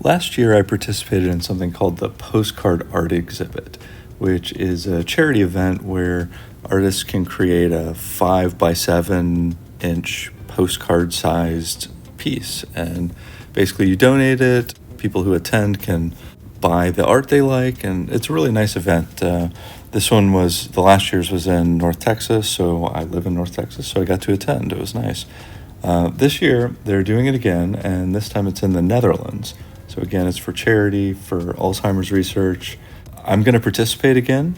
Last year, I participated in something called the Postcard Art Exhibit, which is a charity event where artists can create a 5 by 7 inch postcard-sized piece. And basically, you donate it. People who attend can buy the art they like, and it's a really nice event. The last year's was in North Texas, so I live in North Texas, so I got to attend. It was nice. This year, they're doing it again, and this time it's in the Netherlands. So again, it's for charity, for Alzheimer's research. I'm going to participate again,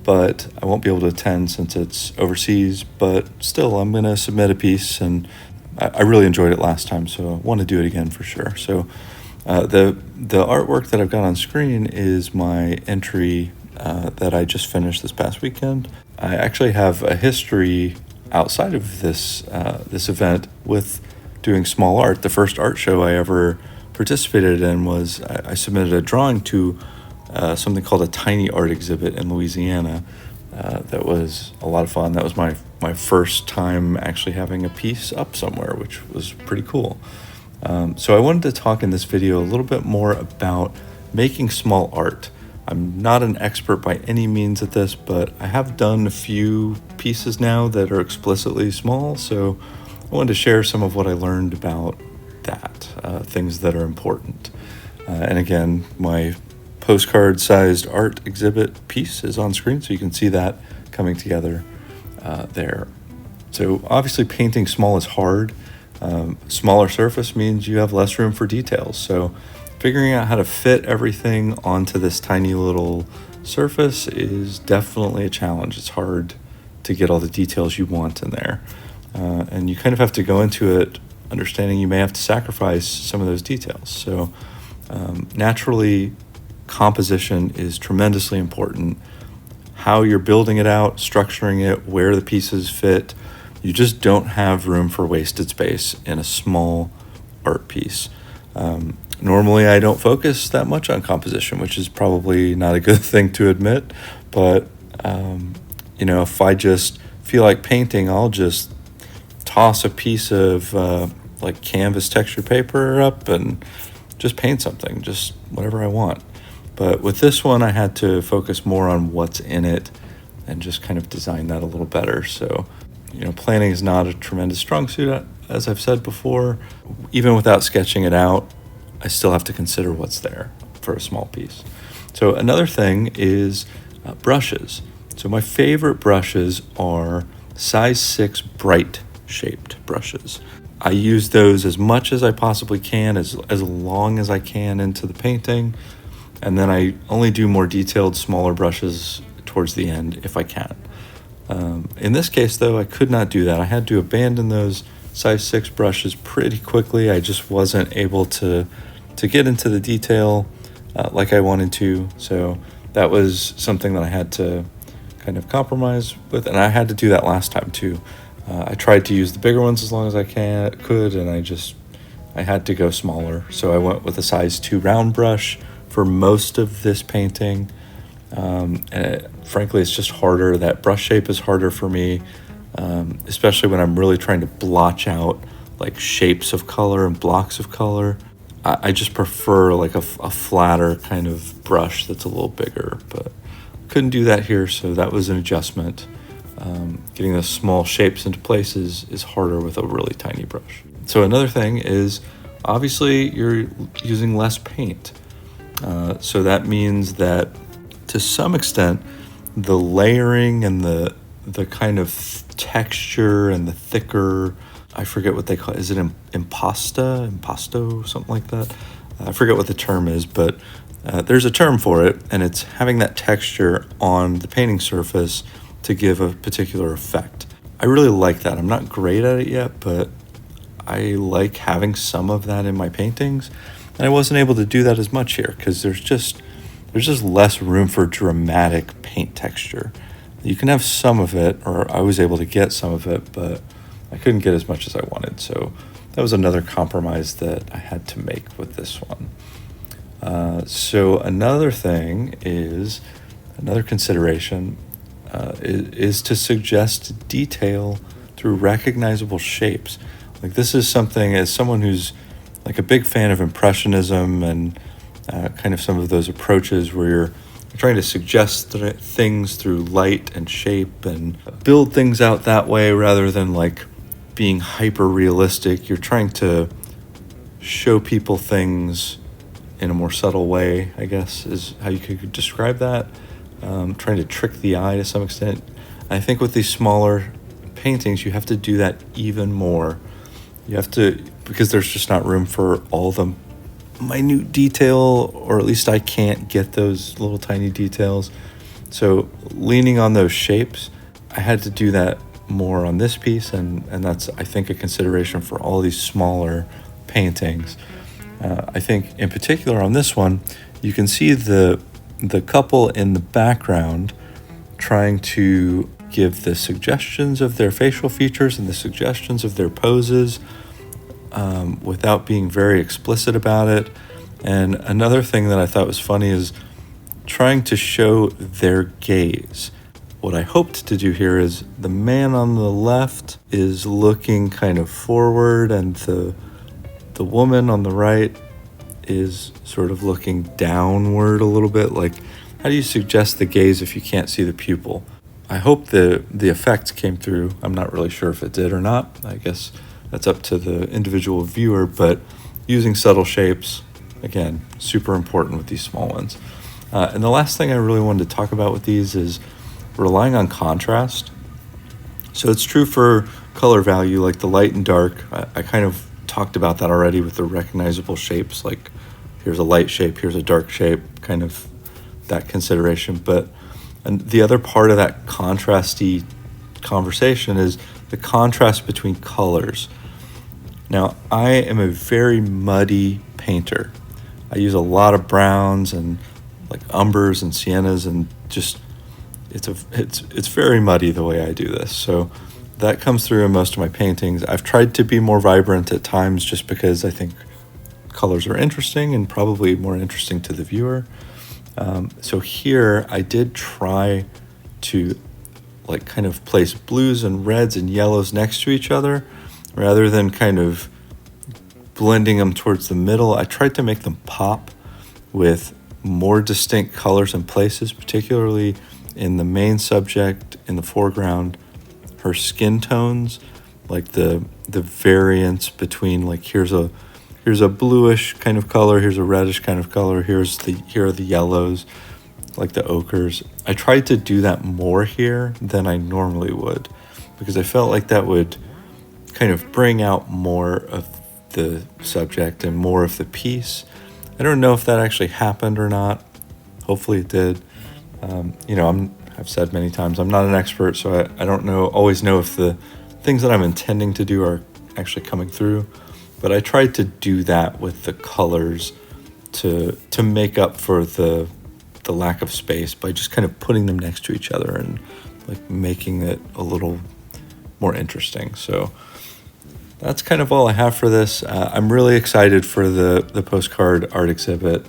but I won't be able to attend since it's overseas. But still, I'm going to submit a piece, and I really enjoyed it last time, so I want to do it again for sure. So the artwork that I've got on screen is my entry that I just finished this past weekend. I actually have a history outside of this event with doing small art. The first art show I ever participated in was I submitted a drawing to something called a tiny art exhibit in Louisiana. That was a lot of fun. That was my first time actually having a piece up somewhere, which was pretty cool. So I wanted to talk in this video a little bit more about making small art. I'm not an expert by any means at this, but I have done a few pieces now that are explicitly small, so I wanted to share some of what I learned about that, things that are important. And again, my postcard-sized art exhibit piece is on screen, so you can see that coming together there. So obviously painting small is hard. Smaller surface means you have less room for details. So figuring out how to fit everything onto this tiny little surface is definitely a challenge. It's hard to get all the details you want in there. And you kind of have to go into it understanding you may have to sacrifice some of those details. So naturally, composition is tremendously important. How you're building it out, structuring it, where the pieces fit. You just don't have room for wasted space in a small art piece. Normally, I don't focus that much on composition, which is probably not a good thing to admit. But, if I just feel like painting, I'll just toss a piece of canvas texture paper up and just paint something, just whatever I want. But with this one, I had to focus more on what's in it and just kind of design that a little better. So, planning is not a tremendous strong suit, as I've said before. Even without sketching it out, I still have to consider what's there for a small piece. So another thing is brushes. So my favorite brushes are size 6 bright shaped brushes. I use those as much as I possibly can, as long as I can into the painting. And then I only do more detailed, smaller brushes towards the end if I can. In this case, though, I could not do that. I had to abandon those size 6 brushes pretty quickly. I just wasn't able to get into the detail like I wanted to. So that was something that I had to kind of compromise with. And I had to do that last time, too. I tried to use the bigger ones as long as I could, and I had to go smaller. So I went with a size 2 round brush for most of this painting. Frankly, it's just harder. That brush shape is harder for me, especially when I'm really trying to blotch out like shapes of color and blocks of color. I just prefer like a flatter kind of brush that's a little bigger, but couldn't do that here, so that was an adjustment. Getting those small shapes into place is harder with a really tiny brush. So another thing is, obviously, you're using less paint. So that means that to some extent, the layering and the kind of texture and the thicker, I forget what they call it. Is it impasto, something like that? I forget what the term is, but there's a term for it, and it's having that texture on the painting surface to give a particular effect. I really like that. I'm not great at it yet, but I like having some of that in my paintings. And I wasn't able to do that as much here because there's just less room for dramatic paint texture. You can have some of it, or I was able to get some of it, but I couldn't get as much as I wanted. So that was another compromise that I had to make with this one. So another consideration is to suggest detail through recognizable shapes. Like, this is something, as someone who's like a big fan of Impressionism and kind of some of those approaches where you're trying to suggest things through light and shape and build things out that way rather than like being hyper realistic. You're trying to show people things in a more subtle way, I guess, is how you could describe that. Trying to trick the eye to some extent. I think with these smaller paintings, you have to do that even more. You have to, because there's just not room for all the minute detail, or at least I can't get those little tiny details. So leaning on those shapes, I had to do that more on this piece, and that's, I think, a consideration for all these smaller paintings. I think in particular on this one, you can see the couple in the background trying to give the suggestions of their facial features and the suggestions of their poses without being very explicit about it. And another thing that I thought was funny is trying to show their gaze. What I hoped to do here is the man on the left is looking kind of forward, and the woman on the right is sort of looking downward a little bit. Like, how do you suggest the gaze if you can't see the pupil? I hope the effect came through. I'm not really sure if it did or not. I guess that's up to the individual viewer, but using subtle shapes, again, super important with these small ones. And the last thing I really wanted to talk about with these is relying on contrast. So it's true for color value, like the light and dark. I kind of talked about that already with the recognizable shapes, like here's a light shape, here's a dark shape, kind of that consideration. But and the other part of that contrasty conversation is the contrast between colors. Now, I am a very muddy painter. I use a lot of browns and like umbers and siennas, and just it's very muddy the way I do this. So that comes through in most of my paintings. I've tried to be more vibrant at times just because I think colors are interesting and probably more interesting to the viewer. So here I did try to like kind of place blues and reds and yellows next to each other rather than kind of blending them towards the middle. I tried to make them pop with more distinct colors and places, particularly in the main subject in the foreground. Her skin tones, like the variance between, like here's a bluish kind of color, here's a reddish kind of color, here are the yellows, like the ochres. I tried to do that more here than I normally would, because I felt like that would kind of bring out more of the subject and more of the piece. I don't know if that actually happened or not. Hopefully it did. I've said many times, I'm not an expert, so I don't always know if the things that I'm intending to do are actually coming through. But I tried to do that with the colors to make up for the lack of space by just kind of putting them next to each other and like making it a little more interesting. So that's kind of all I have for this. I'm really excited for the postcard art exhibit.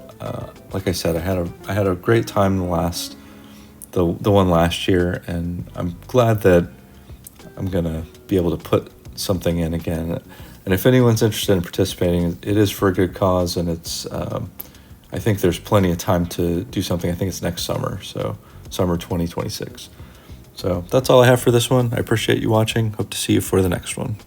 Like I said, I had a great time the one last year, and I'm glad that I'm gonna be able to put something in again. And if anyone's interested in participating, it is for a good cause, and it's I think there's plenty of time to do something. I think it's next summer, so summer 2026. So that's all I have for this one. I appreciate you watching. Hope to see you for the next one.